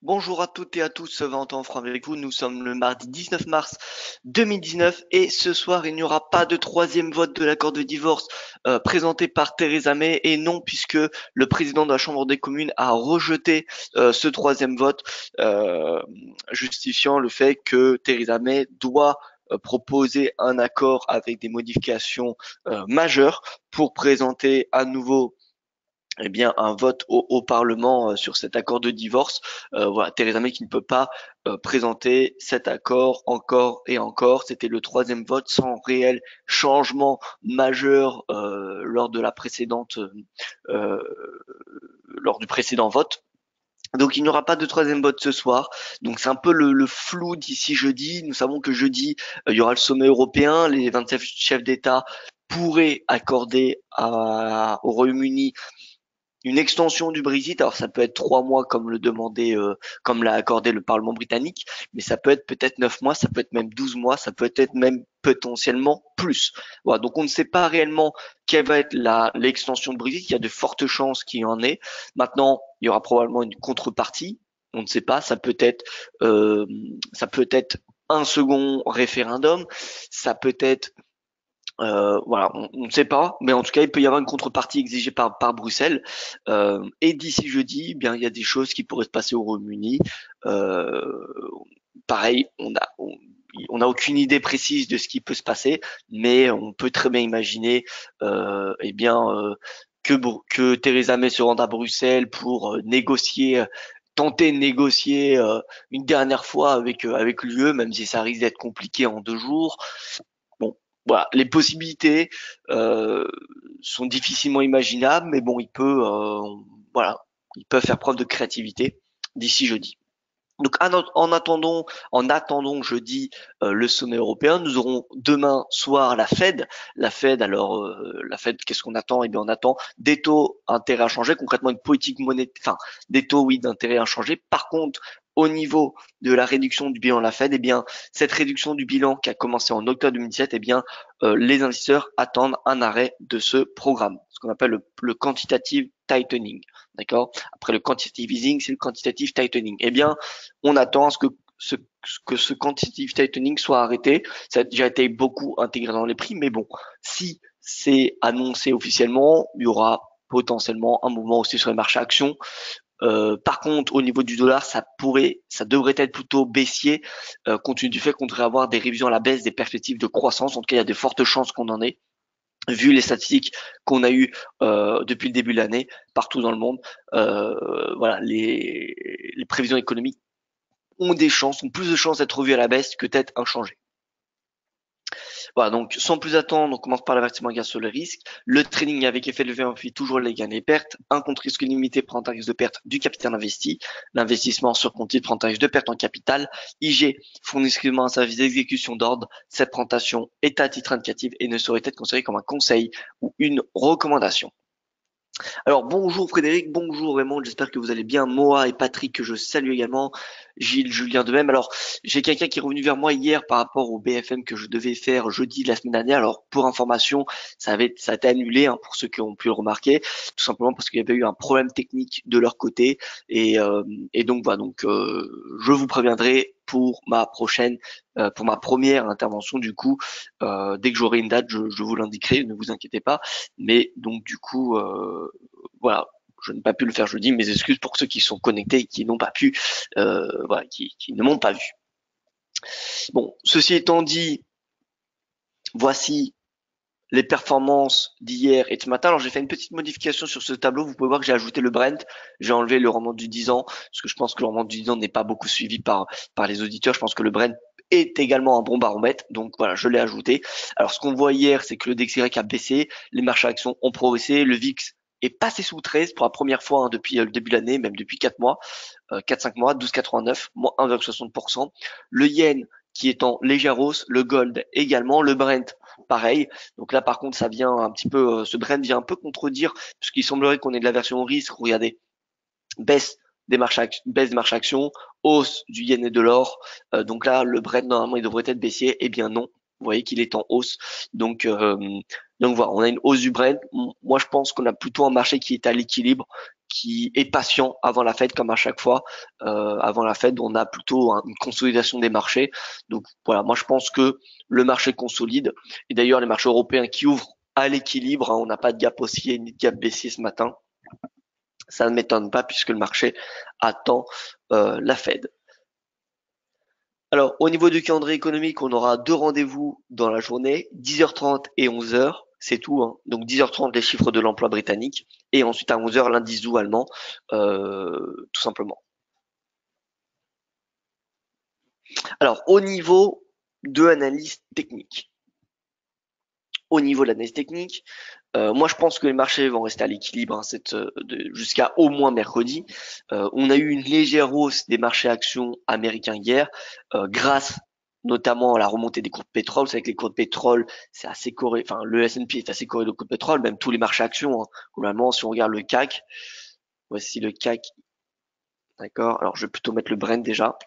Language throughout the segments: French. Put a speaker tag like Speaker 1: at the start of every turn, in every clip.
Speaker 1: Bonjour à toutes et à tous, Valentin Franck avec vous. Nous sommes le mardi 19 mars 2019 et ce soir il n'y aura pas de troisième vote de l'accord de divorce présenté par Theresa May et non puisque le président de la Chambre des communes a rejeté ce troisième vote euh, justifiant le fait que Theresa May doit proposer un accord avec des modifications majeures pour présenter à nouveau bien un vote au Parlement sur cet accord de divorce. Voilà, Theresa May qui ne peut pas présenter cet accord encore et encore. C'était le troisième vote sans réel changement majeur euh, lors du précédent vote. Donc il n'y aura pas de troisième vote ce soir. Donc c'est un peu le flou d'ici jeudi. Nous savons que jeudi, il y aura le sommet européen. Les 27 chefs d'État pourraient accorder au Royaume-Uni une extension du Brexit. Alors ça peut être 3 mois comme comme l'a accordé le Parlement britannique, mais ça peut être peut-être 9 mois, ça peut être même 12 mois, ça peut être même potentiellement plus. Voilà, donc on ne sait pas réellement quelle va être l'extension du Brexit. Il y a de fortes chances qu'il y en ait. Maintenant, il y aura probablement une contrepartie. On ne sait pas. Euh, ça peut être un second référendum. Ça peut être voilà, on ne sait pas, mais en tout cas, il peut y avoir une contrepartie exigée par Bruxelles. Et d'ici jeudi, eh bien, il y a des choses qui pourraient se passer au Royaume-Uni. Euh, Pareil, on a aucune idée précise de ce qui peut se passer, mais on peut très bien imaginer, eh bien, que Theresa May se rende à Bruxelles pour tenter de négocier une dernière fois avec l'UE, même si ça risque d'être compliqué en 2 jours. Bon, voilà, les possibilités euh, sont difficilement imaginables, mais bon, voilà, ils peuvent faire preuve de créativité d'ici jeudi. Donc en attendant jeudi le sommet européen, nous aurons demain soir la Fed. La Fed, qu'est-ce qu'on attend? Eh bien, on attend des taux intérêts inchangés, concrètement une politique monétaire, enfin des taux oui d'intérêt inchangés. Par contre, au niveau de la réduction du bilan de la Fed, eh bien cette réduction du bilan qui a commencé en octobre 2017, eh bien les investisseurs attendent un arrêt de ce programme, ce qu'on appelle le quantitative tightening. D'accord? Après le quantitative easing, c'est le quantitative tightening. Eh bien, on attend à ce quantitative tightening soit arrêté. Ça a déjà été beaucoup intégré dans les prix, mais bon, si c'est annoncé officiellement, il y aura potentiellement un mouvement aussi sur les marchés actions. Par contre, au niveau du dollar, ça devrait être plutôt baissier, compte tenu du fait qu'on devrait avoir des révisions à la baisse des perspectives de croissance. En tout cas, il y a de fortes chances qu'on en ait vu les statistiques qu'on a eues depuis le début de l'année partout dans le monde. Voilà, les prévisions économiques ont plus de chances d'être revues à la baisse que d'être inchangées. Voilà, donc sans plus attendre, on commence par l'avertissement gaz sur le risque. Le trading avec effet de levier amplifie toujours les gains et les pertes. Un compte risque limité prend un risque de perte du capital investi. L'investissement sur compte titre prend un risque de perte en capital. IG fournit exclusivement un service d'exécution d'ordre. Cette présentation est à titre indicatif et ne saurait être considérée comme un conseil ou une recommandation. Alors bonjour Frédéric, bonjour Raymond, j'espère que vous allez bien. Moa et Patrick que je salue également, Gilles, Julien de même. Alors j'ai quelqu'un qui est revenu vers moi hier par rapport au BFM que je devais faire jeudi de la semaine dernière. Alors pour information, ça a été annulé hein, pour ceux qui ont pu le remarquer, tout simplement parce qu'il y avait eu un problème technique de leur côté et donc voilà. Donc je vous préviendrai pour ma première intervention du coup dès que j'aurai une date, je vous l'indiquerai, ne vous inquiétez pas. Mais donc du coup, voilà, je n'ai pas pu le faire jeudi. Mes excuses pour ceux qui sont connectés et qui n'ont pas pu, voilà, qui ne m'ont pas vu. Bon, ceci étant dit, voici les performances d'hier et de ce matin. Alors j'ai fait une petite modification sur ce tableau. Vous pouvez voir que j'ai ajouté le Brent, j'ai enlevé le rendement du 10 ans, parce que je pense que le rendement du 10 ans n'est pas beaucoup suivi par les auditeurs. Je pense que le Brent est également un bon baromètre, donc voilà, je l'ai ajouté. Alors ce qu'on voit hier, c'est que le DXY a baissé, les marchés actions ont progressé, le VIX est passé sous 13 pour la première fois hein, depuis le début de l'année, même depuis 4 mois, 4-5 mois, 12,89, moins 1,60%. Le yen qui est en légère hausse, le gold également, le Brent pareil. Donc là par contre ça vient un petit peu, ce Brent vient un peu contredire, puisqu'il semblerait qu'on ait de la version au risque. Regardez, baisse des marchés actions, hausse du yen et de l'or. Donc là, le Brent normalement il devrait être baissier. Eh bien non, vous voyez qu'il est en hausse. Donc voilà, on a une hausse du Brent. Moi je pense qu'on a plutôt un marché qui est à l'équilibre, qui est patient avant la Fed, comme à chaque fois. Avant la Fed, on a plutôt une consolidation des marchés. Donc voilà, moi je pense que le marché consolide. Et d'ailleurs, les marchés européens qui ouvrent à l'équilibre, hein, on n'a pas de gap haussier ni de gap baissier ce matin. Ça ne m'étonne pas puisque le marché attend la Fed. Alors, au niveau du calendrier économique, on aura deux rendez-vous dans la journée, 10h30 et 11h. C'est tout, hein. Donc 10h30, les chiffres de l'emploi britannique, et ensuite à 11h, l'indice doux allemand, tout simplement. Alors, au niveau de l'analyse technique. Au niveau de l'analyse technique, moi je pense que les marchés vont rester à l'équilibre, hein, jusqu'à au moins mercredi. On a eu une légère hausse des marchés actions américains hier, grâce notamment à la remontée des cours de pétrole. C'est vrai que les cours de pétrole, c'est assez corrélé, enfin le S&P est assez corrélé au cours de pétrole, même tous les marchés actions, hein. Globalement, si on regarde le CAC, voici le CAC, d'accord. Alors je vais plutôt mettre le Brent déjà.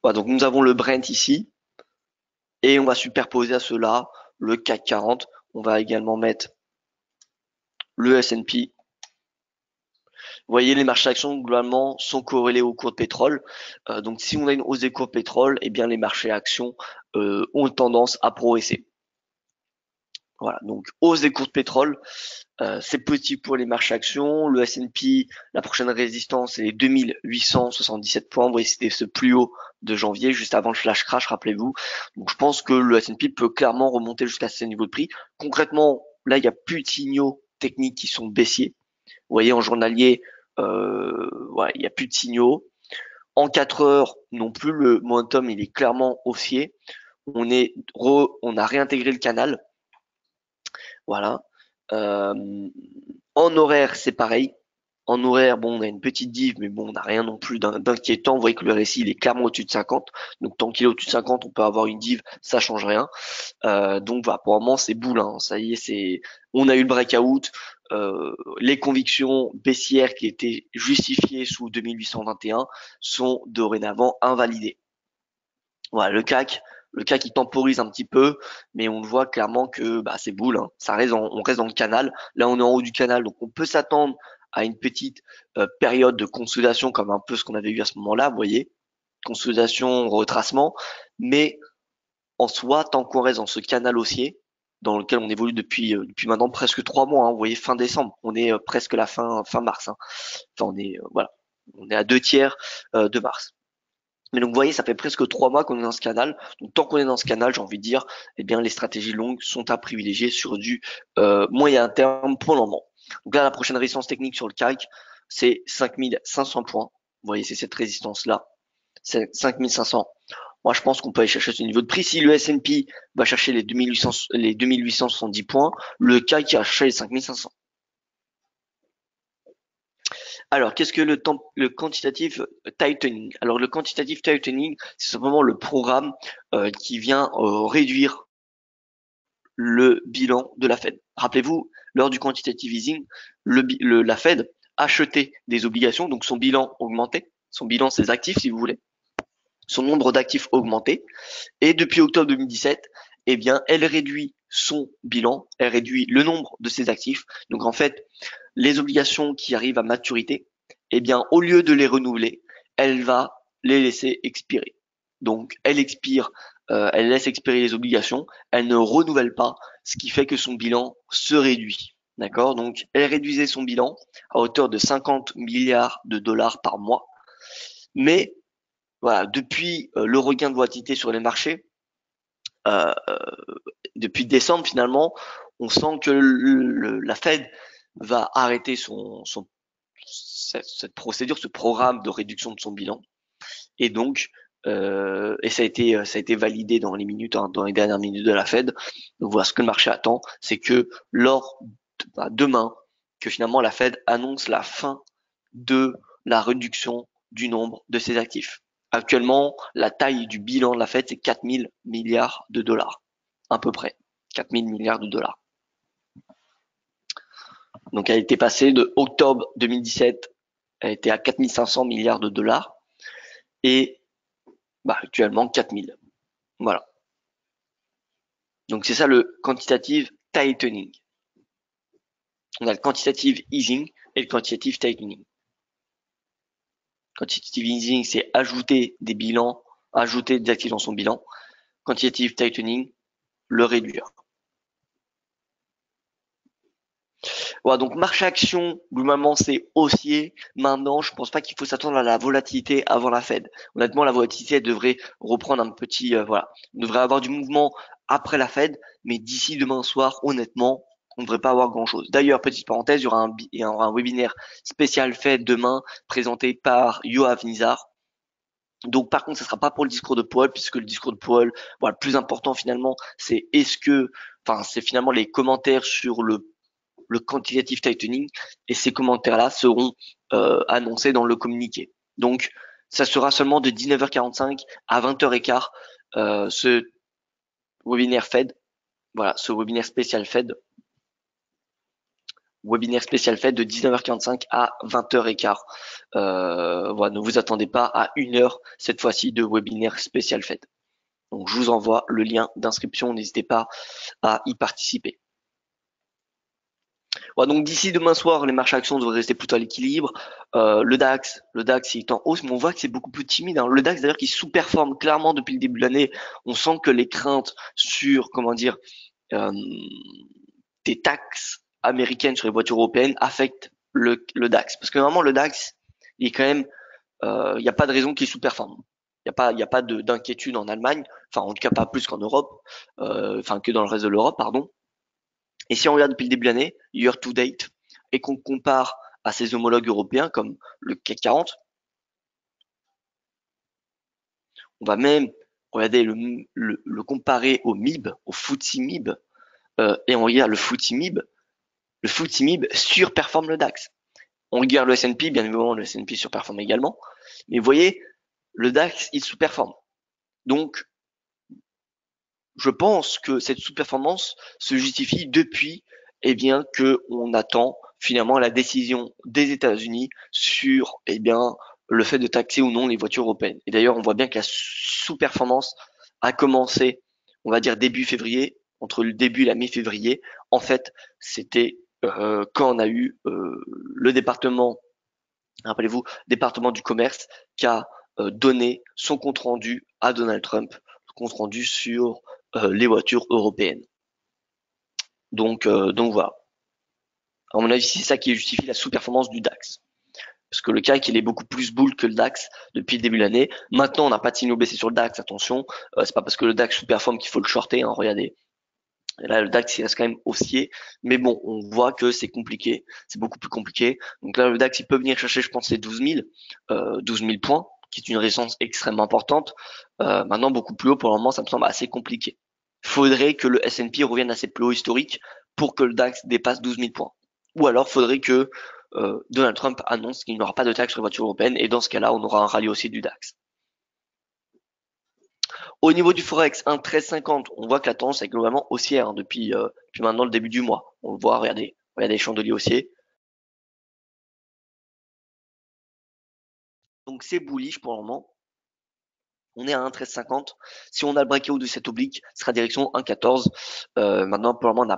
Speaker 1: Voilà, donc nous avons le Brent ici, et on va superposer à cela le CAC 40. On va également mettre le S&P. Vous voyez, les marchés actions, globalement, sont corrélés au cours de pétrole. Donc, si on a une hausse des cours de pétrole, eh bien, les marchés actions ont tendance à progresser. Voilà, donc hausse des cours de pétrole, c'est petit pour les marchés actions. Le S&P, la prochaine résistance, c'est les 2877 points. Vous voyez, c'était ce plus haut de janvier, juste avant le flash crash, rappelez-vous. Donc, je pense que le S&P peut clairement remonter jusqu'à ces niveaux de prix. Concrètement, là, il n'y a plus de signaux techniques qui sont baissiers. Vous voyez, en journalier, ouais, il n'y a plus de signaux. En 4 heures non plus, le momentum il est clairement haussier. On a réintégré le canal. Voilà. En horaire, c'est pareil. En horaire, bon, on a une petite div, mais bon, on n'a rien non plus d'inquiétant. Vous voyez que le RSI, il est clairement au-dessus de 50. Donc, tant qu'il est au-dessus de 50, on peut avoir une div, ça change rien. Donc, voilà, pour le moment, c'est boule, hein. Ça y est, on a eu le breakout. Les convictions baissières qui étaient justifiées sous 2821 sont dorénavant invalidées. Voilà, le CAC il temporise un petit peu, mais on voit clairement que bah, c'est boule, hein. On reste dans le canal. Là, on est en haut du canal, donc on peut s'attendre à une petite période de consolidation, comme un peu ce qu'on avait eu à ce moment-là, vous voyez, consolidation, retracement. Mais en soi, tant qu'on reste dans ce canal haussier, dans lequel on évolue depuis maintenant presque 3 mois, hein, vous voyez, fin décembre, on est presque la fin mars, hein. Enfin, voilà, on est à 2 tiers de mars. Mais donc vous voyez, ça fait presque 3 mois qu'on est dans ce canal. Donc tant qu'on est dans ce canal, j'ai envie de dire, eh bien les stratégies longues sont à privilégier sur du moyen terme pour le moment. Donc là, la prochaine résistance technique sur le CAC, c'est 5500 points. Vous voyez, c'est cette résistance-là. C'est 5500. Moi, je pense qu'on peut aller chercher ce niveau de prix. Si le S&P va chercher les 2870 points, le CAC ira chercher les 5500. Alors, qu'est-ce que le quantitative tightening? Alors, le quantitative tightening, c'est simplement le programme qui vient réduire le bilan de la Fed. Rappelez-vous, lors du quantitative easing, la Fed achetait des obligations, donc son bilan augmentait. Son bilan, ses actifs, si vous voulez. Son nombre d'actifs augmentait. Et depuis octobre 2017, eh bien, elle réduit son bilan, elle réduit le nombre de ses actifs. Donc, en fait, les obligations qui arrivent à maturité, eh bien, au lieu de les renouveler, elle va les laisser expirer. Donc, elle laisse expirer les obligations, elle ne renouvelle pas, ce qui fait que son bilan se réduit. D'accord? Donc, elle réduisait son bilan à hauteur de 50 milliards de dollars par mois. Mais, voilà, depuis le regain de volatilité sur les marchés, euh, depuis décembre finalement, on sent que la Fed va arrêter cette procédure, ce programme de réduction de son bilan. Et donc, et ça a été validé dans les minutes, hein, dans les dernières minutes de la Fed. Donc voilà, ce que le marché attend, c'est que demain, que finalement la Fed annonce la fin de la réduction du nombre de ses actifs. Actuellement, la taille du bilan de la Fed, c'est 4000 milliards de dollars, à peu près. 4000 milliards de dollars. Donc elle était passée de octobre 2017, elle était à 4500 milliards de dollars et bah, actuellement 4000. Voilà. Donc c'est ça le quantitative tightening. On a le quantitative easing et le quantitative tightening. Quantitative easing, c'est ajouter des bilans, ajouter des actifs dans son bilan. Quantitative tightening, le réduire. Voilà, donc marché action, globalement, c'est haussier. Maintenant, je pense pas qu'il faut s'attendre à la volatilité avant la Fed. Honnêtement, la volatilité devrait reprendre un petit, voilà, on devrait avoir du mouvement après la Fed, mais d'ici demain soir, honnêtement, on ne devrait pas avoir grand-chose. D'ailleurs, petite parenthèse, il y aura un webinaire spécial Fed demain, présenté par Yoav Nizar. Donc, par contre, ce sera pas pour le discours de Powell, puisque le discours de Powell, voilà, le plus important finalement, c'est c'est finalement les commentaires sur le quantitative tightening, et ces commentaires-là seront annoncés dans le communiqué. Donc, ça sera seulement de 19h45 à 20h15 ce webinaire Fed. Voilà, ce webinaire spécial Fed. Webinaire spécial Fed de 19h45 à 20h15. Voilà, ne vous attendez pas à 1 heure cette fois-ci de webinaire spécial Fed. Donc, je vous envoie le lien d'inscription. N'hésitez pas à y participer. Ouais, donc d'ici demain soir, les marchés actions devraient rester plutôt à l'équilibre. Le DAX il est en hausse, mais on voit que c'est beaucoup plus timide, hein. Le DAX d'ailleurs qui sous-performe clairement depuis le début de l'année. On sent que les craintes sur, comment dire, euh, des taxes américaines sur les voitures européennes affectent le DAX. Parce que normalement le DAX, il est quand même, il n'y a pas de raison qu'il sous-performe. Il y a pas d'inquiétude en Allemagne, enfin en tout cas pas plus qu'en Europe, enfin que dans le reste de l'Europe, pardon. Et si on regarde depuis le début de l'année, year to date, et qu'on compare à ses homologues européens comme le CAC 40, on va même regarder le comparer au MIB, au FTSE MIB, et on regarde le FTSE MIB surperforme le DAX. On regarde le S&P, bien évidemment le S&P surperforme également, mais vous voyez, le DAX il sous-performe. Donc, je pense que cette sous-performance se justifie depuis, eh bien, que on attend finalement la décision des États-Unis sur, eh bien, le fait de taxer ou non les voitures européennes. Et d'ailleurs, on voit bien que la sous-performance a commencé, on va dire début février, entre le début et la mi-février. En fait, c'était quand on a eu le département, rappelez-vous, département du commerce, qui a donné son compte rendu à Donald Trump, compte rendu sur les voitures européennes. Donc voilà. À mon avis, c'est ça qui justifie la sous-performance du DAX. Parce que le CAC, il est beaucoup plus bull que le DAX depuis le début de l'année. Maintenant, on n'a pas de signaux baissés sur le DAX, attention. C'est pas parce que le DAX sous-performe qu'il faut le shorter, hein, regardez. Et là, le DAX, il reste quand même haussier. Mais bon, on voit que c'est compliqué. C'est beaucoup plus compliqué. Donc là, le DAX, il peut venir chercher, je pense, les 12 000 points, qui est une résistance extrêmement importante. Maintenant, beaucoup plus haut, pour le moment, ça me semble assez compliqué. Faudrait que le S&P revienne à ses plus hauts historiques pour que le DAX dépasse 12 000 points. Ou alors, faudrait que Donald Trump annonce qu'il n'y aura pas de taxe sur les voitures européennes, et dans ce cas-là, on aura un rallye aussi du DAX. Au niveau du Forex, 1,1350, on voit que la tendance est globalement haussière, hein, depuis maintenant le début du mois. On le voit, regardez les chandeliers haussiers. Donc c'est bullish pour le moment. On est à 1,1350. Si on a le breakout de cette oblique, ce sera direction 1,14. Maintenant, pour le moment,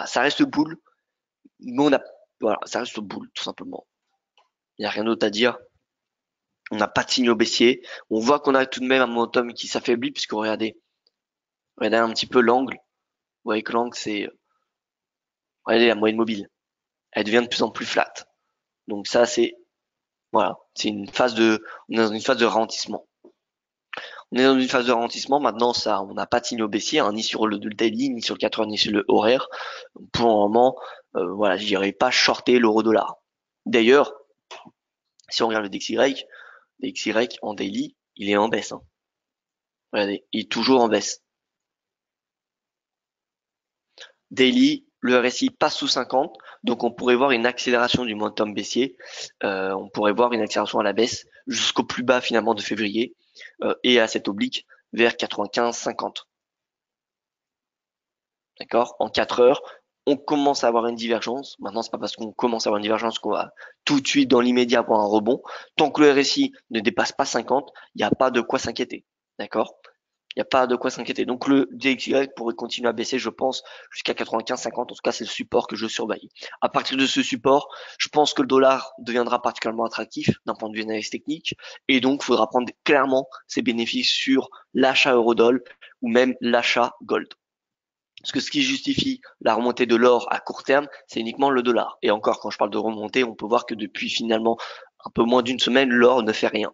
Speaker 1: ça reste bull, mais voilà, ça reste bull, tout simplement. Il n'y a rien d'autre à dire. On n'a pas de signaux baissiers. On voit qu'on a tout de même un momentum qui s'affaiblit, puisque regardez un petit peu l'angle. Vous voyez que l'angle, regardez la moyenne mobile. Elle devient de plus en plus flat. Donc ça, voilà, on est dans une phase de ralentissement. On est dans une phase de ralentissement. Maintenant, on n'a pas de signaux baissiers, hein, ni sur le daily, ni sur le 4 heures, ni sur le horaire. Donc, pour le moment, voilà, je dirais pas shorter l'euro-dollar. D'ailleurs, si on regarde le DXY en daily, il est en baisse, hein. Regardez, il est toujours en baisse. Daily, le RSI passe sous 50, donc on pourrait voir une accélération du momentum baissier. On pourrait voir une accélération à la baisse jusqu'au plus bas finalement de février et à cette oblique vers 95-50. D'accord? En 4 heures, on commence à avoir une divergence. Maintenant, c'est pas parce qu'on commence à avoir une divergence qu'on va tout de suite dans l'immédiat avoir un rebond. Tant que le RSI ne dépasse pas 50, il n'y a pas de quoi s'inquiéter. D'accord? Il n'y a pas de quoi s'inquiéter. Donc le DXY pourrait continuer à baisser, je pense, jusqu'à 95-50. En tout cas, c'est le support que je surveille. À partir de ce support, je pense que le dollar deviendra particulièrement attractif d'un point de vue analyse technique. Et donc, il faudra prendre clairement ses bénéfices sur l'achat Eurodoll ou même l'achat Gold. Parce que ce qui justifie la remontée de l'or à court terme, c'est uniquement le dollar. Et encore, quand je parle de remontée, on peut voir que depuis finalement un peu moins d'une semaine, l'or ne fait rien.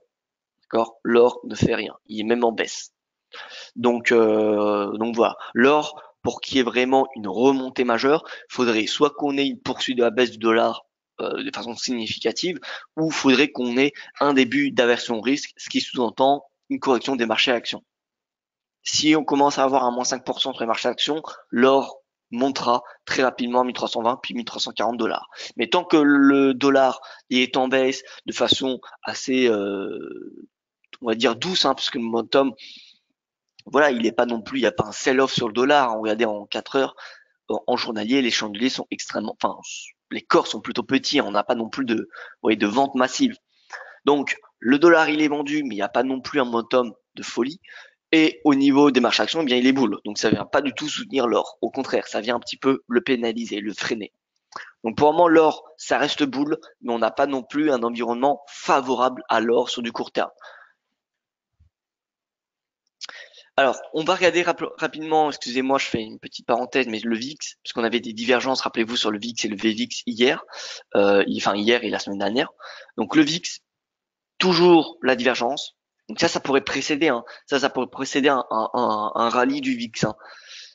Speaker 1: D'accord? L'or ne fait rien. Il est même en baisse. Donc voilà. L'or, pour qu'il y ait vraiment une remontée majeure, faudrait soit qu'on ait une poursuite de la baisse du dollar de façon significative, ou faudrait qu'on ait un début d'aversion au risque, ce qui sous-entend une correction des marchés actions. Si on commence à avoir un moins 5% sur les marchés actions, l'or montera très rapidement à 1320 puis 1340 $. Mais tant que le dollar est en baisse de façon assez, on va dire douce, parce que le momentum, voilà, il n'est pas non plus, il n'y a pas un sell-off sur le dollar. Regardez en 4 heures, en journalier, les chandeliers sont extrêmement, enfin, les corps sont plutôt petits. On n'a pas non plus de vente massive. Donc, le dollar, il est vendu, mais il n'y a pas non plus un momentum de folie. Et au niveau des marchés actions, eh bien, il est boule. Donc, ça vient pas du tout soutenir l'or. Au contraire, ça vient un petit peu le pénaliser, le freiner. Donc, pour le moment, l'or, ça reste boule, mais on n'a pas non plus un environnement favorable à l'or sur du court terme. Alors, on va regarder rapidement, excusez-moi, je fais une petite parenthèse, mais le VIX, puisqu'on avait des divergences, rappelez-vous, sur le VIX et le VVIX hier, hier et la semaine dernière. Donc, le VIX, toujours la divergence. Donc ça pourrait précéder, ça pourrait précéder un rallye du VIX,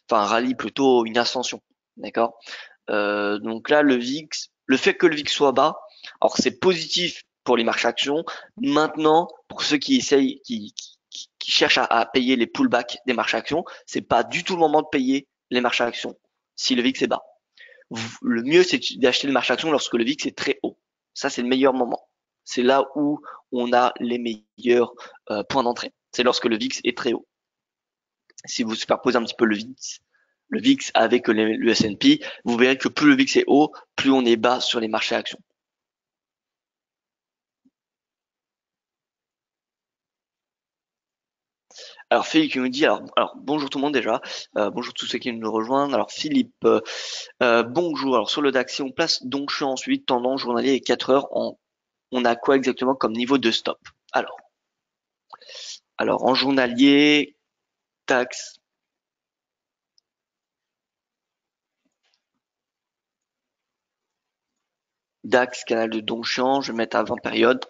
Speaker 1: enfin un rallye plutôt une ascension, d'accord. Donc là, le VIX, le fait que le VIX soit bas, alors c'est positif pour les marchés actions. Maintenant, pour ceux qui essayent, qui cherchent à payer les pullbacks des marchés actions, c'est pas du tout le moment de payer les marchés actions si le VIX est bas. Le mieux, c'est d'acheter le marché action lorsque le VIX est très haut. Ça, c'est le meilleur moment. C'est là où on a les meilleurs points d'entrée. C'est lorsque le VIX est très haut. Si vous superposez un petit peu le VIX avec le S&P, vous verrez que plus le VIX est haut, plus on est bas sur les marchés actions. Alors Philippe qui nous dit, alors bonjour tout le monde déjà, bonjour tous ceux qui nous rejoignent. Alors Philippe, bonjour. Alors sur le DAX, si on place donc je suis ensuite tendance journalier et 4 heures, on a quoi exactement comme niveau de stop? Alors en journalier, DAX, canal de Donchamp, je vais mettre à 20 périodes.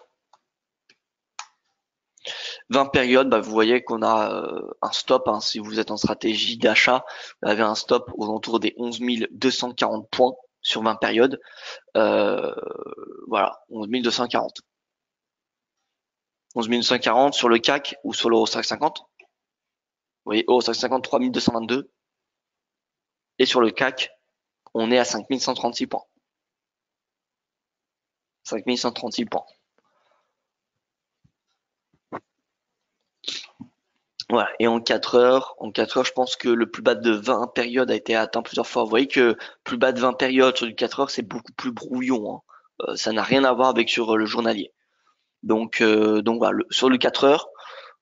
Speaker 1: 20 périodes, vous voyez qu'on a un stop, si vous êtes en stratégie d'achat, vous avez un stop aux alentours des 11 240 points sur 20 périodes. Voilà, 11 240. 11 240 sur le CAC ou sur l'Euro 550. Vous voyez, Euro 550, 3222. Et sur le CAC, on est à 5136 points. 5136 points. Voilà. Et en 4 heures, je pense que le plus bas de 20 périodes a été atteint plusieurs fois. Vous voyez que plus bas de 20 périodes sur du 4 heures, c'est beaucoup plus brouillon. Ça n'a rien à voir avec sur le journalier. Donc voilà, sur le 4 heures,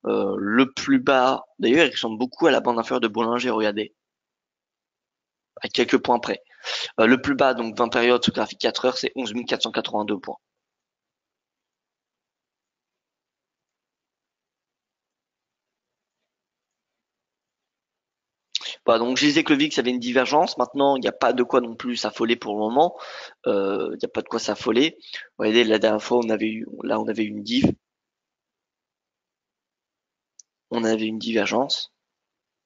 Speaker 1: le plus bas, d'ailleurs, il ressemble beaucoup à la bande inférieure de Bollinger, regardez, à quelques points près. Le plus bas, donc 20 périodes sur graphique 4 heures, c'est 11 482 points. Voilà, donc je disais que le VIX avait une divergence. Maintenant, il n'y a pas de quoi non plus s'affoler pour le moment. Il n'y a pas de quoi s'affoler. Vous voyez, la dernière fois, on avait eu une div. On avait une divergence.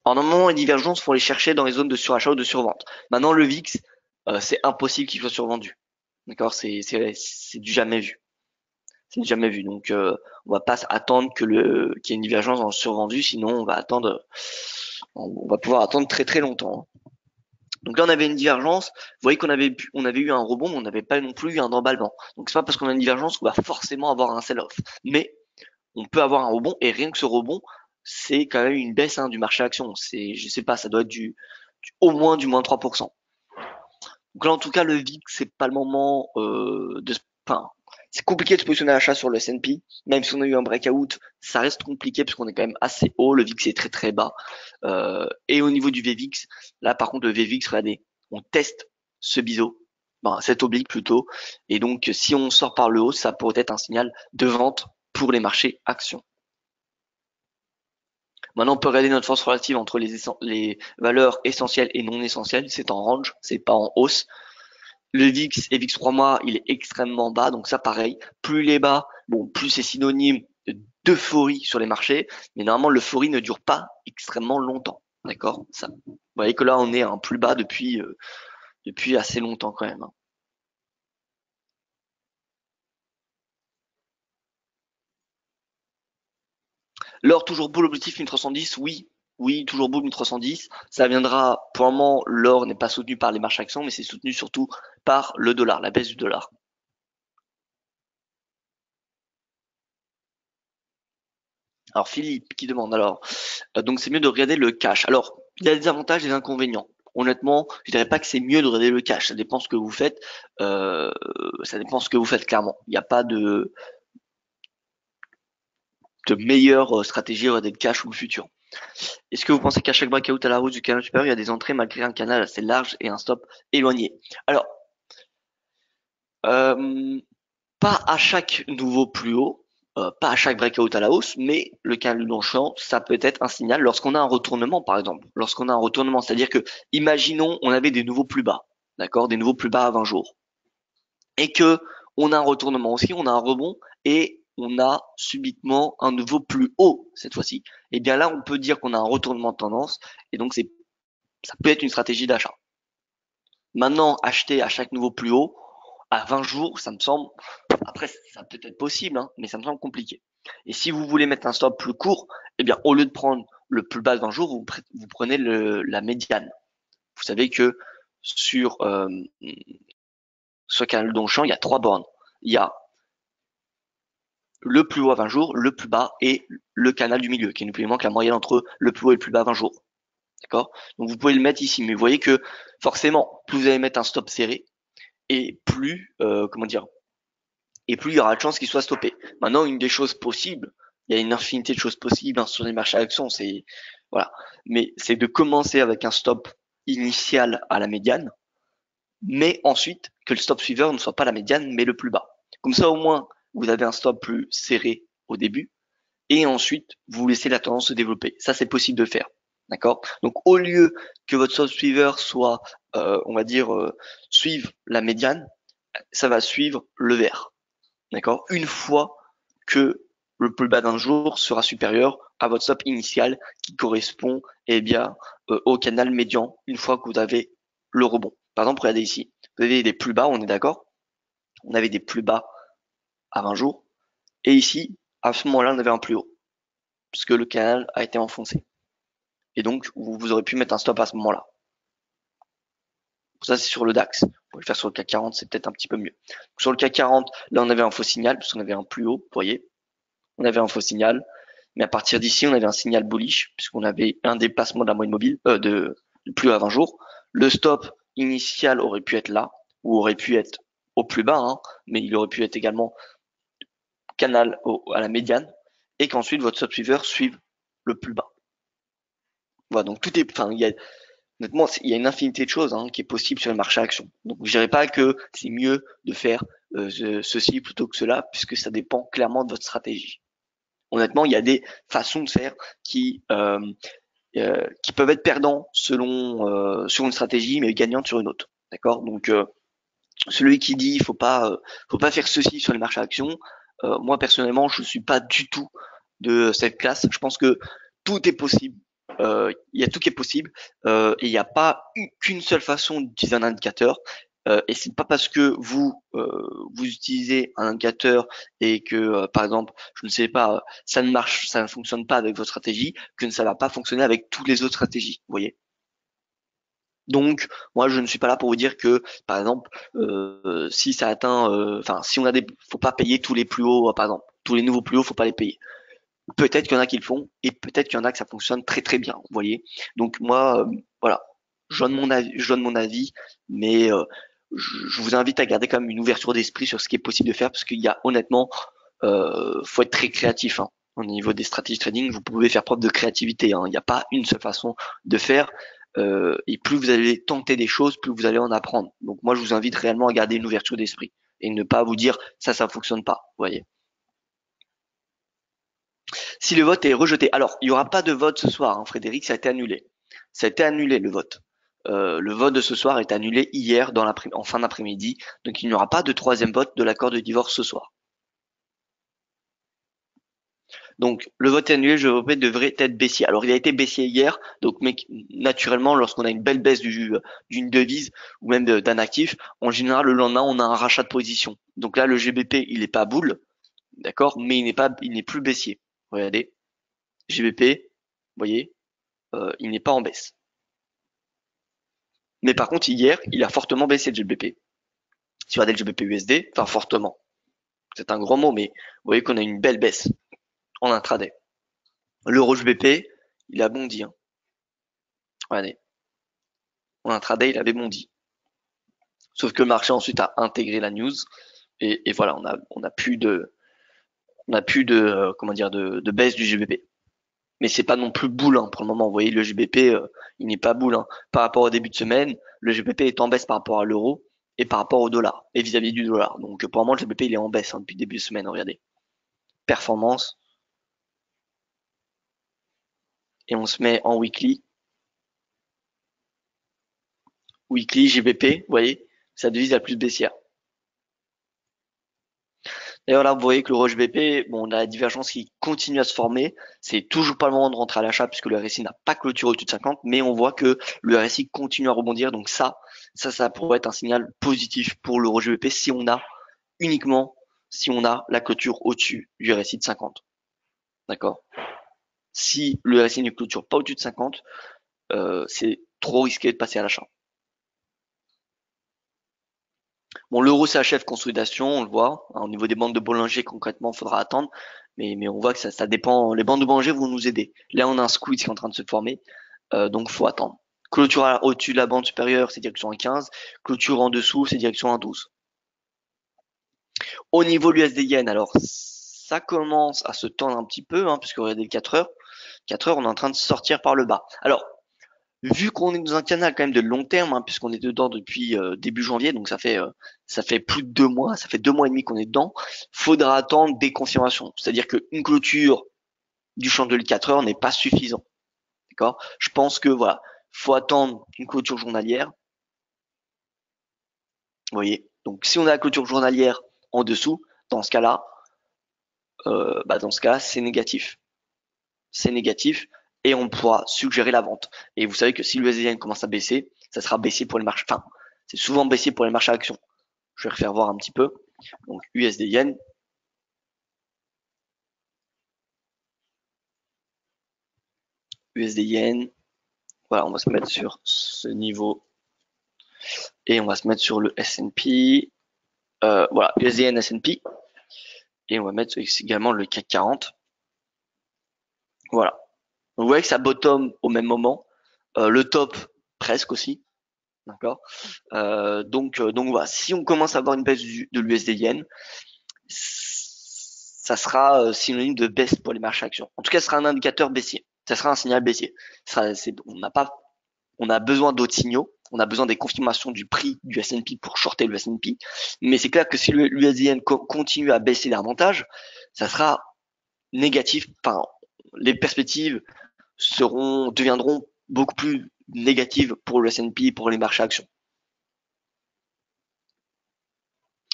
Speaker 1: Alors normalement, les divergences, faut les chercher dans les zones de surachat ou de survente. Maintenant, le VIX, c'est impossible qu'il soit survendu. D'accord, c'est du jamais vu. C'est du jamais vu. Donc, on va pas attendre qu'il y ait une divergence dans le survendu, sinon on va pouvoir attendre très très longtemps. Donc là, on avait une divergence. Vous voyez qu'on avait eu un rebond, mais on n'avait pas non plus eu un emballement. Donc c'est pas parce qu'on a une divergence qu'on va forcément avoir un sell-off. Mais on peut avoir un rebond, et rien que ce rebond, c'est quand même une baisse du marché action. Je sais pas, ça doit être au moins du moins 3%. Donc là, en tout cas, le VIX, c'est pas le moment enfin, C'est compliqué de se positionner à l'achat sur le S&P, même si on a eu un breakout, ça reste compliqué parce qu'on est quand même assez haut, le VIX est très très bas. Et au niveau du VVIX, là par contre le VVIX, regardez, on teste ce biseau, cet oblique plutôt, et donc si on sort par le haut, ça pourrait être un signal de vente pour les marchés actions. Maintenant, on peut regarder notre force relative entre les valeurs essentielles et non essentielles. C'est en range, c'est pas en hausse. Le VIX et VIX 3 mois, il est extrêmement bas, donc ça pareil. Plus il est bas, bon, plus c'est synonyme d'euphorie sur les marchés, mais normalement l'euphorie ne dure pas extrêmement longtemps. D'accord? Ça. Vous voyez que là on est à un plus bas depuis assez longtemps quand même, hein. L'or toujours beau l'objectif 1310, oui, oui, toujours beau 1310. Ça viendra, pour le moment, l'or n'est pas soutenu par les marchés actions, mais c'est soutenu surtout par le dollar, la baisse du dollar. Alors Philippe qui demande alors, donc c'est mieux de regarder le cash. Alors il y a des avantages et des inconvénients. Honnêtement, je dirais pas que c'est mieux de regarder le cash. Ça dépend ce que vous faites. Euh, Ça dépend ce que vous faites clairement. Il n'y a pas de meilleure stratégie à regarder le cash ou le futur. Est-ce que vous pensez qu'à chaque breakout à la hausse du canal supérieur, il y a des entrées malgré un canal assez large et un stop éloigné? Alors, euh, pas à chaque nouveau plus haut, pas à chaque breakout à la hausse, mais le canal blanchant, ça peut être un signal lorsqu'on a un retournement, par exemple. Lorsqu'on a un retournement, c'est-à-dire que, imaginons, on avait des nouveaux plus bas, d'accord, des nouveaux plus bas à 20 jours, et que on a un retournement aussi, on a un rebond, et on a subitement un nouveau plus haut cette fois-ci. Et bien là, on peut dire qu'on a un retournement de tendance, et donc ça peut être une stratégie d'achat. Maintenant, acheter à chaque nouveau plus haut, à 20 jours, ça me semble, après, ça peut être possible, hein, mais ça me semble compliqué. Et si vous voulez mettre un stop plus court, eh bien, au lieu de prendre le plus bas de 20 jours, vous prenez la médiane. Vous savez que sur, ce canal Donchamp, il y a 3 bornes. Il y a le plus haut à 20 jours, le plus bas et le canal du milieu, qui est plus que la moyenne entre le plus haut et le plus bas à 20 jours. D'accord? Donc vous pouvez le mettre ici, mais vous voyez que forcément, plus vous allez mettre un stop serré, et plus, comment dire, et plus il y aura de chances qu'il soit stoppé. Maintenant, une des choses possibles, il y a une infinité de choses possibles, hein, sur les marchés actions, c'est voilà, mais c'est de commencer avec un stop initial à la médiane, mais ensuite que le stop suiveur ne soit pas la médiane, mais le plus bas. Comme ça, au moins, vous avez un stop plus serré au début, et ensuite vous laissez la tendance se développer. Ça, c'est possible de faire. D'accord? Donc, au lieu que votre stop suiveur soit, on va dire, suive la médiane, ça va suivre le vert. D'accord? Une fois que le plus bas d'un jour sera supérieur à votre stop initial qui correspond eh bien, au canal médian une fois que vous avez le rebond. Par exemple, regardez ici. Vous avez des plus bas, on est d'accord? On avait des plus bas à 20 jours. Et ici, à ce moment-là, on avait un plus haut. Puisque le canal a été enfoncé. Et donc, vous aurez pu mettre un stop à ce moment-là. Ça, c'est sur le DAX. Vous pouvez le faire sur le CAC 40, c'est peut-être un petit peu mieux. Sur le CAC 40, là, on avait un faux signal, puisqu'on avait un plus haut, vous voyez. On avait un faux signal. Mais à partir d'ici, on avait un signal bullish, puisqu'on avait un déplacement de la moyenne mobile, de plus à 20 jours. Le stop initial aurait pu être là, ou aurait pu être au plus bas, hein, mais il aurait pu être également canal à la médiane, et qu'ensuite votre stop suiveur suive le plus bas. Voilà, donc tout est, enfin, honnêtement, il y a une infinité de choses, hein, qui est possible sur le marché action. Donc je dirais pas que c'est mieux de faire ceci plutôt que cela, puisque ça dépend clairement de votre stratégie. Honnêtement, il y a des façons de faire qui peuvent être perdants selon sur une stratégie, mais gagnantes sur une autre. D'accord? Donc celui qui dit faut pas faire ceci sur les marchés actions, moi personnellement, je suis pas du tout de cette classe. Je pense que tout est possible. Il y a tout qui est possible et il n'y a pas qu'une seule façon d'utiliser un indicateur. Et c'est pas parce que vous utilisez un indicateur et que par exemple, je ne sais pas, ça ne marche, ça ne fonctionne pas avec votre stratégie, que ça va pas fonctionner avec toutes les autres stratégies. Vous voyez. Donc, moi, je ne suis pas là pour vous dire que, par exemple, si ça atteint, enfin, si on a faut pas payer tous les plus hauts, par exemple, tous les nouveaux plus hauts, faut pas les payer. Peut-être qu'il y en a qui le font, et peut-être qu'il y en a que ça fonctionne très très bien. Vous voyez. Donc moi, voilà, je donne mon avis, mais je vous invite à garder quand même une ouverture d'esprit sur ce qui est possible de faire, parce qu'il y a honnêtement, faut être très créatif, hein. Au niveau des stratégies trading, vous pouvez faire preuve de créativité, hein. Il n'y a pas une seule façon de faire. Et plus vous allez tenter des choses, plus vous allez en apprendre. Donc moi, je vous invite réellement à garder une ouverture d'esprit et ne pas vous dire ça fonctionne pas. Vous voyez. Si le vote est rejeté, alors il n'y aura pas de vote ce soir, hein, Frédéric, ça a été annulé. Ça a été annulé le vote. Le vote de ce soir est annulé hier en fin d'après-midi, donc il n'y aura pas de troisième vote de l'accord de divorce ce soir. Donc le vote annulé, je répète, devrait être baissier. Alors il a été baissier hier, donc mais naturellement, lorsqu'on a une belle baisse d'une devise ou même d'un actif, en général le lendemain on a un rachat de position. Donc là le GBP il n'est pas boule, d'accord, mais il n'est plus baissier. Regardez, GBP, vous voyez, il n'est pas en baisse. Mais par contre hier il a fortement baissé le GBP. Si vous regardez le GBP USD, enfin fortement, c'est un grand mot, mais vous voyez qu'on a une belle baisse en intraday. L'euro GBP, il a bondi, hein. Regardez. En intraday, il avait bondi. Sauf que le marché ensuite a intégré la news et voilà, on a plus de comment dire de baisse du GBP. Mais c'est pas non plus boule, hein, pour le moment. Vous voyez, le GBP, il n'est pas boule, hein. Par rapport au début de semaine, le GBP est en baisse par rapport à l'euro et par rapport au dollar et vis-à-vis du dollar. Donc pour le moment, le GBP il est en baisse, hein, depuis le début de semaine. Regardez, performance et on se met en weekly. Weekly GBP, vous voyez, sa devise la plus baissière. D'ailleurs là, vous voyez que le Roche BP, bon, on a la divergence qui continue à se former. C'est toujours pas le moment de rentrer à l'achat puisque le RSI n'a pas clôturé au-dessus de 50, mais on voit que le RSI continue à rebondir. Donc ça pourrait être un signal positif pour le Roche BP si on a uniquement si on a la clôture au-dessus du RSI de 50. D'accord. Si le RSI ne clôture pas au-dessus de 50, c'est trop risqué de passer à l'achat. Bon, l'euro CHF consolidation, on le voit, hein, au niveau des bandes de Bollinger, concrètement, il faudra attendre. Mais on voit que ça dépend. Les bandes de Bollinger vont nous aider. Là, on a un squeeze qui est en train de se former, donc faut attendre. Clôture au-dessus de la bande supérieure, c'est direction 1,15. Clôture en dessous, c'est direction 1,12. Au niveau de l'USD Yen, alors ça commence à se tendre un petit peu, hein, puisque regardez le 4 heures. 4 heures, on est en train de sortir par le bas. Alors, vu qu'on est dans un canal quand même de long terme, hein, puisqu'on est dedans depuis début janvier, donc ça fait plus de 2 mois, ça fait 2 mois et demi qu'on est dedans, faudra attendre des confirmations. C'est-à-dire qu'une clôture du chandelier 4 heures n'est pas suffisant. D'accord. Je pense que voilà, faut attendre une clôture journalière. Vous voyez. Donc si on a la clôture journalière en dessous, dans ce cas-là, dans ce cas, c'est négatif. C'est négatif et on pourra suggérer la vente. Et vous savez que si le USD commence à baisser, ça sera baissier pour les marchés. Enfin, c'est souvent baissier pour les marchés à actions. Je vais refaire voir un petit peu. Donc USD Yen. USD Yen. Voilà, on va se mettre sur ce niveau et on va se mettre sur le S&P. Voilà, USD Yen S&P. Et on va mettre également le CAC 40. Voilà. Donc, vous voyez que ça bottom au même moment. Le top presque aussi. D'accord. Donc voilà, si on commence à avoir une baisse de l'USD Yen, ça sera synonyme de baisse pour les marchés actions. En tout cas, ce sera un indicateur baissier. Ça sera un signal baissier. On a besoin d'autres signaux. On a besoin des confirmations du prix du S&P pour shorter le S&P. Mais c'est clair que si l'USD Yen continue à baisser davantage, ça sera négatif. Enfin, les perspectives deviendront beaucoup plus négatives pour le S&P, pour les marchés actions.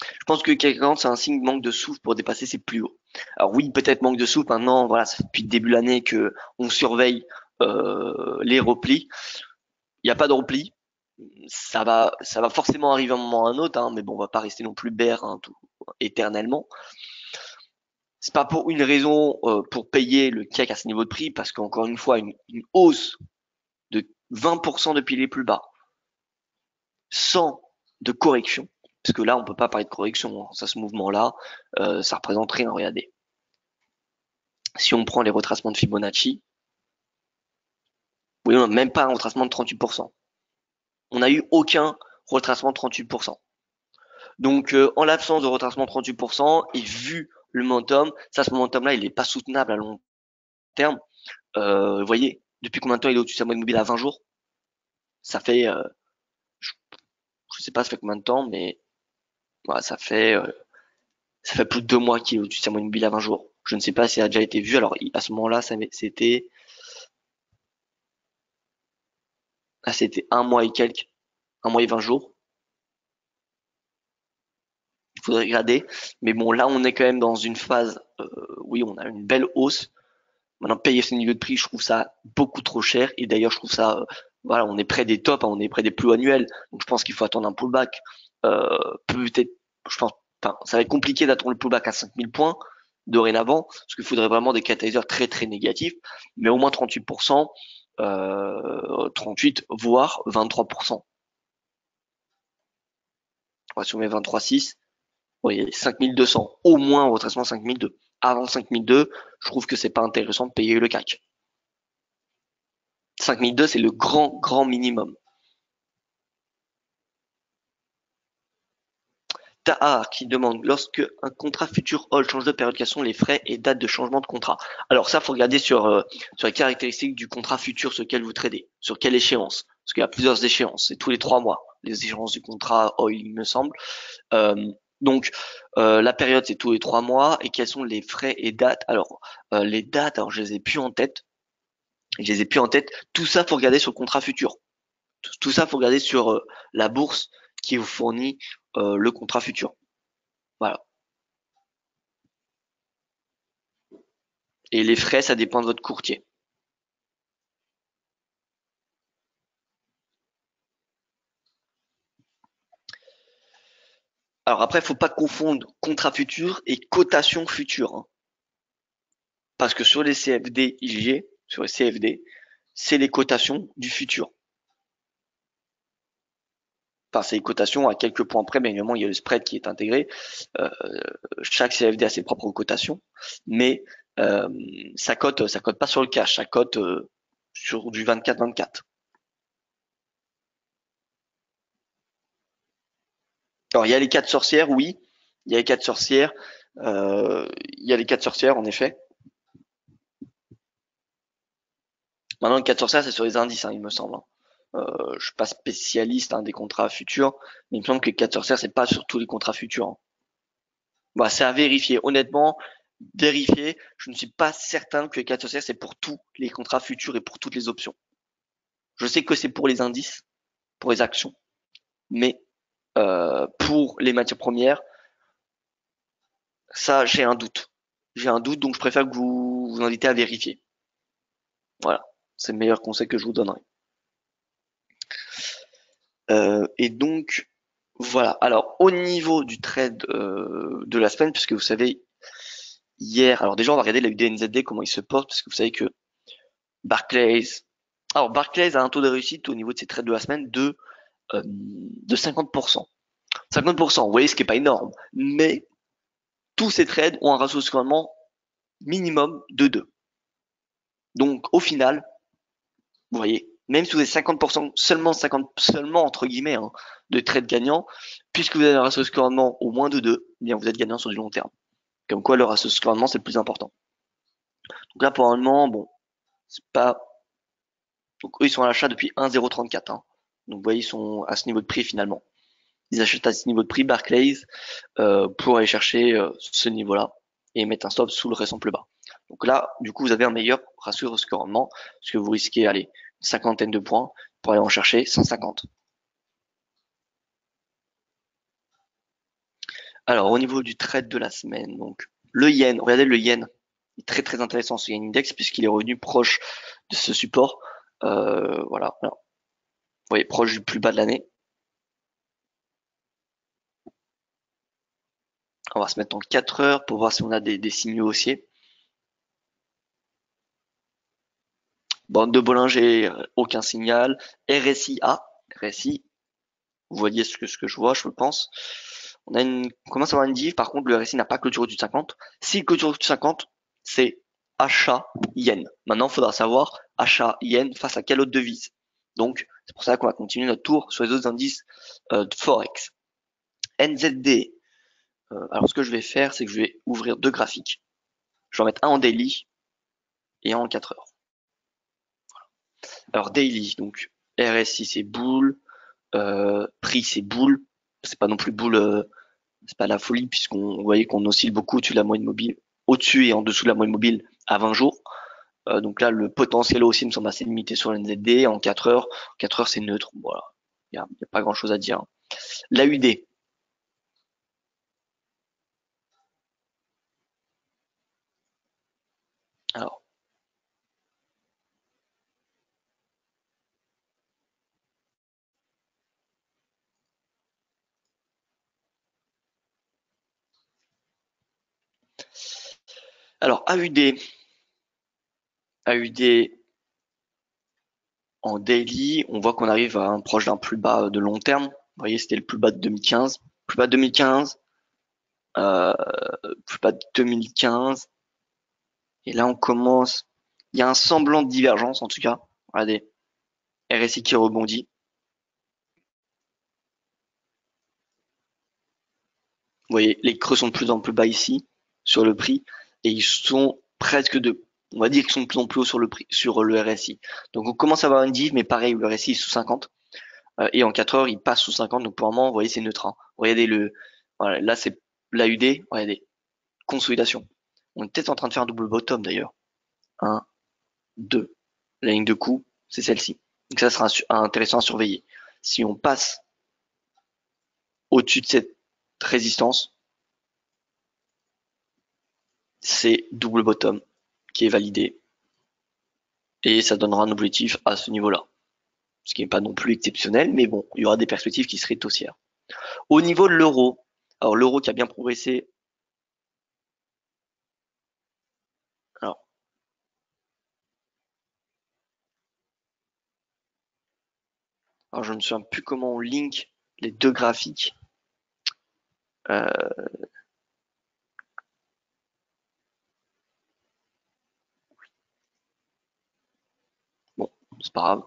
Speaker 1: Je pense que quelqu'un, c'est un signe de manque de souffle pour dépasser ses plus hauts. Alors oui, peut-être manque de souffle. Maintenant, voilà, ça fait depuis le début de l'année que on surveille les replis. Il n'y a pas de repli. Ça va forcément arriver à un moment ou à un autre, hein, mais bon, on va pas rester non plus bear, hein, éternellement. C'est pas pour une raison pour payer le CAC à ce niveau de prix, parce qu'encore une fois, une hausse de 20% depuis les plus bas, sans de correction, parce que là, on peut pas parler de correction, hein, ça, ce mouvement-là, ça représente rien, regardez. Si on prend les retracements de Fibonacci, oui, on n'a même pas un retracement de 38%. On n'a eu aucun retracement de 38%. Donc, en l'absence de retracement de 38% et vu le momentum, ça, ce momentum-là, il n'est pas soutenable à long terme. Vous voyez, depuis combien de temps il est au-dessus de sa moyenne mobile à 20 jours? Ça fait, je, je sais pas, ça fait combien de temps, mais voilà, ça fait plus de 2 mois qu'il est au-dessus de sa moyenne mobile à 20 jours. Je ne sais pas si ça a déjà été vu. Alors, à ce moment-là, c'était 1 mois et quelques, 1 mois et 20 jours. Il faudrait regarder. Mais bon, là, on est quand même dans une phase, oui, on a une belle hausse. Maintenant, payer ce niveau de prix, je trouve ça beaucoup trop cher. Et d'ailleurs, je trouve ça, voilà, on est près des tops, hein, on est près des plus annuels. Donc, je pense qu'il faut attendre un pullback. Peut-être, je pense, enfin, ça va être compliqué d'attendre le pullback à 5000 points dorénavant, parce qu'il faudrait vraiment des catalyseurs très très négatifs, mais au moins 38%, 38 voire 23%. Ouais, si on met 23,6, oui, 5200, au moins un retracement 5002. Avant 5002, je trouve que c'est pas intéressant de payer le CAC. 5002, c'est le grand minimum. Tahar qui demande lorsque un contrat futur hold change de période, quels sont les frais et dates de changement de contrat. Alors ça, faut regarder sur les caractéristiques du contrat futur sur lequel vous tradez, sur quelle échéance, parce qu'il y a plusieurs échéances, c'est tous les 3 mois les échéances du contrat oil, il me semble. Euh, donc la période c'est tous les 3 mois et quels sont les frais et dates. Alors les dates, alors je les ai plus en tête, Tout ça faut regarder sur le contrat futur. Tout ça faut regarder sur la bourse qui vous fournit le contrat futur. Voilà. Et les frais, ça dépend de votre courtier. Alors après, faut pas confondre contrat futur et cotation future, hein. Parce que sur les CFD IG, sur les CFD, c'est les cotations du futur. Enfin, c'est les cotations à quelques points près, mais évidemment, il y a le spread qui est intégré. Euh, Chaque CFD a ses propres cotations, mais ça cote pas sur le cash, ça cote sur du 24-24. Alors, il y a les quatre sorcières, oui. Il y a les quatre sorcières. Il y a les quatre sorcières, en effet. Maintenant, le 4 sur 5, c'est sur les indices, hein, il me semble, hein. Je suis pas spécialiste, hein, des contrats futurs, mais il me semble que le 4 sur 5, c'est pas sur tous les contrats futurs, hein. Bah, c'est à vérifier. Honnêtement, vérifier. Je ne suis pas certain que le 4 sur 5, c'est pour tous les contrats futurs et pour toutes les options. Je sais que c'est pour les indices, pour les actions, mais pour les matières premières, ça, j'ai un doute. J'ai un doute, donc je préfère que vous vous invitez à vérifier. Voilà, c'est le meilleur conseil que je vous donnerai. Et donc, voilà. Alors, au niveau du trade de la semaine, puisque vous savez, hier, alors déjà, on va regarder la UDNZD, comment il se porte, parce que vous savez que Barclays, alors Barclays a un taux de réussite au niveau de ses trades de la semaine de 50%. 50%, vous voyez, ce qui est pas énorme, mais tous ces trades ont un ratio de secondement minimum de 2. Donc, au final, vous voyez, même si vous avez 50%, seulement 50, seulement entre guillemets, hein, de trades gagnants, puisque vous avez un ratio de scoring au moins de 2, eh bien vous êtes gagnant sur du long terme. Comme quoi le ratio de scoring c'est le plus important. Donc là pour un moment, bon, c'est pas. Donc eux ils sont à l'achat depuis 1,034, hein. Donc vous voyez, ils sont à ce niveau de prix finalement. Ils achètent à ce niveau de prix Barclays pour aller chercher ce niveau-là et mettre un stop sous le récent plus bas. Donc là, du coup, vous avez un meilleur ratio de scoring parce que vous risquez, allez, une cinquantaine de points pour aller en chercher 150. Alors, au niveau du trade de la semaine, donc le yen, regardez le yen, il est très très intéressant ce yen index puisqu'il est revenu proche de ce support. Voilà, alors, vous voyez, proche du plus bas de l'année. On va se mettre en 4 heures pour voir si on a des signaux haussiers. Bande de Bollinger, aucun signal. RSI A, RSI, vous voyez ce que je vois, je pense. On commence à avoir une div, par contre, le RSI n'a pas clôturé au-dessus de 50. Si clôture au-dessus de 50, c'est achat yen. Maintenant, il faudra savoir achat yen face à quelle autre devise. Donc, c'est pour ça qu'on va continuer notre tour sur les autres indices de Forex. NZD. Alors ce que je vais faire, c'est que je vais ouvrir deux graphiques. Je vais en mettre un en daily et un en 4 heures. Alors daily, donc RSI c'est boule, prix c'est boule, c'est pas non plus boule, c'est pas la folie puisqu'on voyait qu'on oscille beaucoup au-dessus de la moyenne mobile, au-dessus et en dessous de la moyenne mobile à 20 jours. Donc là le potentiel aussi me semble assez limité sur la NZD en 4 heures. 4 heures c'est neutre, voilà, y a pas grand chose à dire. L'AUD. Alors, alors AUD en daily, on voit qu'on arrive à un proche d'un plus bas de long terme. Vous voyez, c'était le plus bas de 2015, plus bas de 2015, euh, plus bas de 2015. Et là, on commence. Il y a un semblant de divergence, en tout cas. Regardez, RSI qui rebondit. Vous voyez, les creux sont de plus en plus bas ici, sur le prix, et ils sont presque on va dire qu'ils sont de plus en plus hauts sur le prix, sur le RSI. Donc on commence à avoir une div, mais pareil, le RSI est sous 50. Et en 4 heures, il passe sous 50. Donc pour le moment, vous voyez, c'est neutre. Hein. Regardez voilà, là c'est l'AUD. Regardez, consolidation. On est peut-être en train de faire un double bottom d'ailleurs. 1, 2. La ligne de coup, c'est celle-ci. Donc ça sera intéressant à surveiller. Si on passe au-dessus de cette résistance, c'est double bottom qui est validé. Et ça donnera un objectif à ce niveau-là. Ce qui n'est pas non plus exceptionnel, mais bon, il y aura des perspectives qui seraient haussières. Au niveau de l'euro, alors l'euro qui a bien progressé. Alors, je ne me souviens plus comment on link les deux graphiques. Euh, bon, c'est pas grave.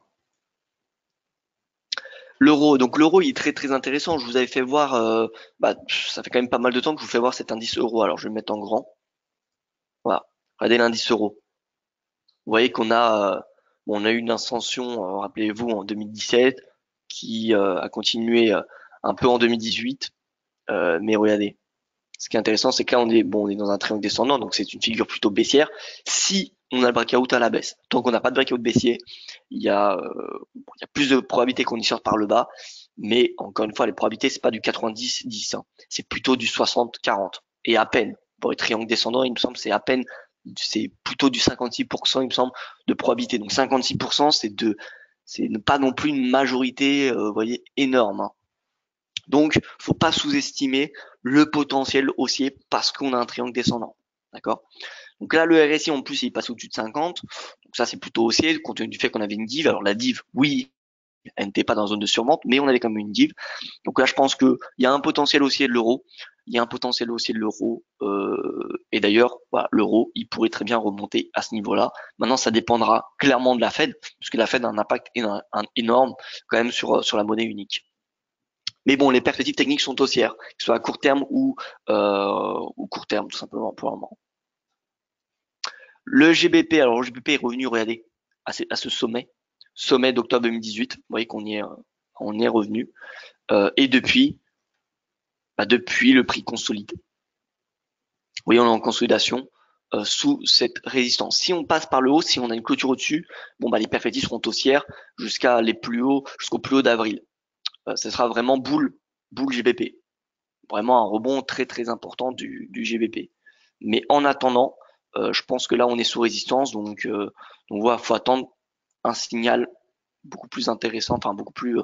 Speaker 1: L'euro, donc l'euro il est très très intéressant. Je vous avais fait voir, ça fait quand même pas mal de temps que je vous fais voir cet indice euro. Alors je vais le mettre en grand. Voilà, regardez l'indice euro. Vous voyez qu'on a, on a eu une ascension, rappelez-vous, en 2017, qui a continué un peu en 2018. Mais regardez, ce qui est intéressant, c'est que là on est dans un triangle descendant, donc c'est une figure plutôt baissière. Si on a le breakout à la baisse, tant qu'on n'a pas de breakout baissier, il y a plus de probabilité qu'on y sorte par le bas. Mais encore une fois, les probabilités, c'est pas du 90-10, hein. C'est plutôt du 60-40. Et à peine. Pour les triangles descendants, il me semble, c'est plutôt du 56%, il me semble, de probabilité. Donc 56%, c'est pas non plus une majorité, vous voyez, énorme, hein. Donc, faut pas sous-estimer le potentiel haussier parce qu'on a un triangle descendant. D'accord? Donc là, le RSI, en plus, il passe au-dessus de 50. Donc ça, c'est plutôt haussier, compte tenu du fait qu'on avait une div. Alors la div, oui, elle n'était pas dans la zone de survente, mais on avait quand même une div. Donc là, je pense qu'il y a un potentiel haussier de l'euro. Il y a un potentiel haussier de l'euro. Et d'ailleurs, voilà, l'euro, il pourrait très bien remonter à ce niveau-là. Maintenant, ça dépendra clairement de la Fed, puisque la Fed a un impact énorme quand même sur la monnaie unique. Mais bon, les perspectives techniques sont haussières, que ce soit à court terme ou court terme, tout simplement, pour le moment. Le GBP, alors le GBP est revenu, regardez, à ce sommet d'octobre 2018. Vous voyez on y est revenu. Et depuis le prix consolide. Vous voyez, on est en consolidation sous cette résistance. Si on passe par le haut, si on a une clôture au-dessus, les perspectives seront haussières jusqu'au plus haut d'avril. Ce sera vraiment boule GBP. Vraiment un rebond très très important du GBP. Mais en attendant, je pense que là on est sous résistance, donc voilà, faut attendre un signal beaucoup plus intéressant, enfin beaucoup plus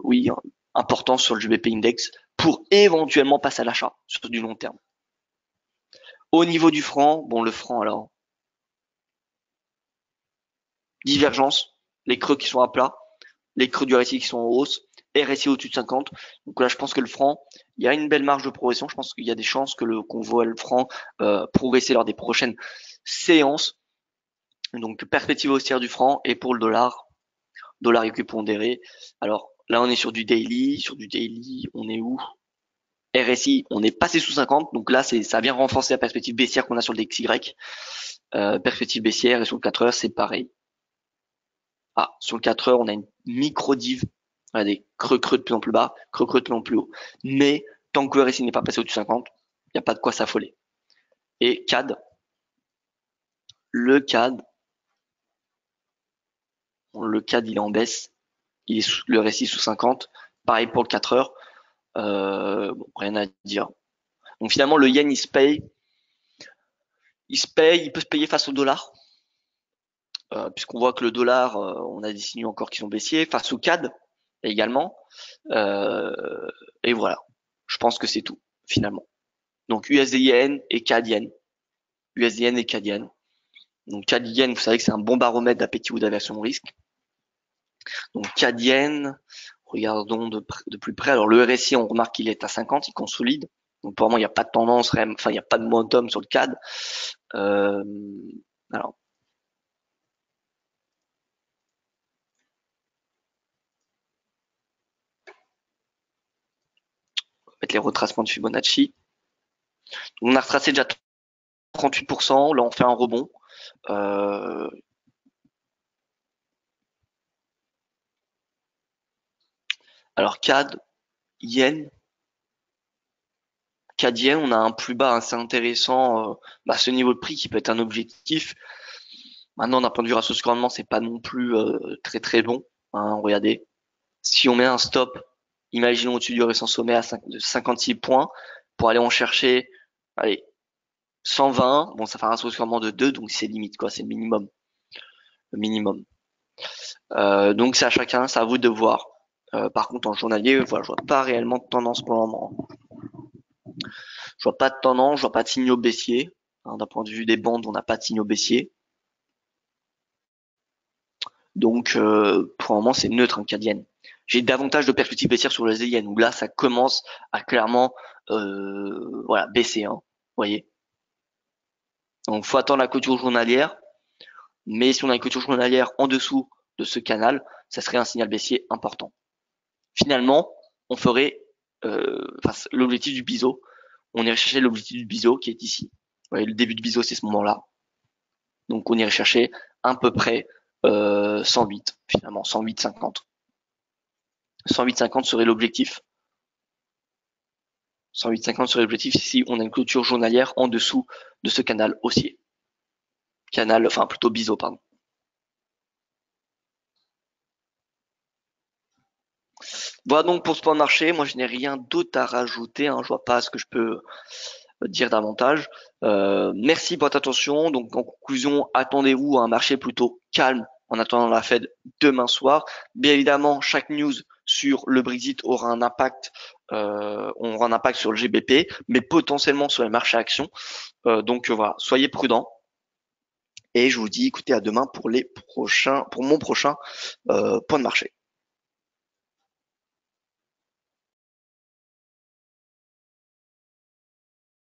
Speaker 1: oui, important sur le GBP Index pour éventuellement passer à l'achat sur du long terme. Au niveau du franc, le franc alors, divergence, les creux qui sont à plat, les creux du RSI qui sont en hausse, RSI au-dessus de 50. Donc là, je pense que le franc, il y a une belle marge de progression. Je pense qu'il y a des chances qu'on voit le franc progresser lors des prochaines séances. Donc perspective haussière du franc et pour le dollar équipondéré. Alors Là, on est sur du daily. Sur du daily, on est où? RSI, on est passé sous 50. Donc là, ça vient renforcer la perspective baissière qu'on a sur le DXY. Perspective baissière et sur le 4 heures, c'est pareil. Ah, sur le 4 heures, on a une micro-div. Regardez, creux de plus en plus bas, creux de plus en plus haut. Mais tant que le RSI n'est pas passé au-dessus de 50, il n'y a pas de quoi s'affoler. Et CAD, le CAD, il est en baisse. Le RSI sous 50. Pareil pour le 4 heures. Bon, rien à dire. Donc finalement, le yen, il se paye. Il peut se payer face au dollar. Puisqu'on voit que le dollar, on a des signaux encore qui sont baissiers, face au CAD également. Euh, et voilà. Je pense que c'est tout, finalement. Donc USD Yen et CAD Yen. USD Yen et CAD Yen. Donc CAD Yen, vous savez que c'est un bon baromètre d'appétit ou d'aversion au risque. Donc CAD Yen, regardons de plus près. Alors le RSI, on remarque qu'il est à 50, il consolide. Donc pour moi, il n'y a pas de tendance, enfin il n'y a pas de momentum sur le CAD. Alors on va mettre les retracements de Fibonacci. On a retracé déjà 38%, là on fait un rebond. Alors CAD, Yen, CAD Yen, on a un plus bas assez intéressant, ce niveau de prix qui peut être un objectif. Maintenant, d'un point de vue ratio de rendement, c'est pas non plus très très bon. Hein, regardez, si on met un stop, imaginons au-dessus du récent sommet à 56 points, pour aller en chercher, allez, 120, bon, ça fait un ratio de rendement de 2, donc c'est limite, quoi, c'est le minimum. Le minimum. Donc c'est à chacun, c'est à vous de voir. Par contre, en journalier, voilà, je vois pas réellement de tendance pour le moment. Je vois pas de tendance, je vois pas de signaux baissiers. Hein, d'un point de vue des bandes, on n'a pas de signaux baissiers. Donc pour le moment, c'est neutre un Cadienne. J'ai davantage de perspectives baissières sur le ZN où là, ça commence à clairement voilà, baisser. Hein, vous voyez. Donc faut attendre la clôture journalière. Mais si on a une clôture journalière en dessous de ce canal, ça serait un signal baissier important. Finalement, on ferait l'objectif du biseau. On irait chercher l'objectif du biseau qui est ici. Vous voyez, le début du biseau, c'est ce moment-là. Donc on irait chercher à peu près 108, finalement, 108,50. 108,50 serait l'objectif. 108,50 serait l'objectif si on a une clôture journalière en dessous de ce canal haussier. Canal, enfin plutôt biseau, pardon. Voilà donc pour ce point de marché. Moi, je n'ai rien d'autre à rajouter. Hein. Je vois pas ce que je peux dire davantage. Merci pour votre attention. Donc en conclusion, attendez-vous à un marché plutôt calme en attendant la Fed demain soir. Bien évidemment, chaque news sur le Brexit aura un impact sur le GBP, mais potentiellement sur les marchés actions. Donc voilà, soyez prudents. Et je vous dis, écoutez, à demain pour mon prochain point de marché.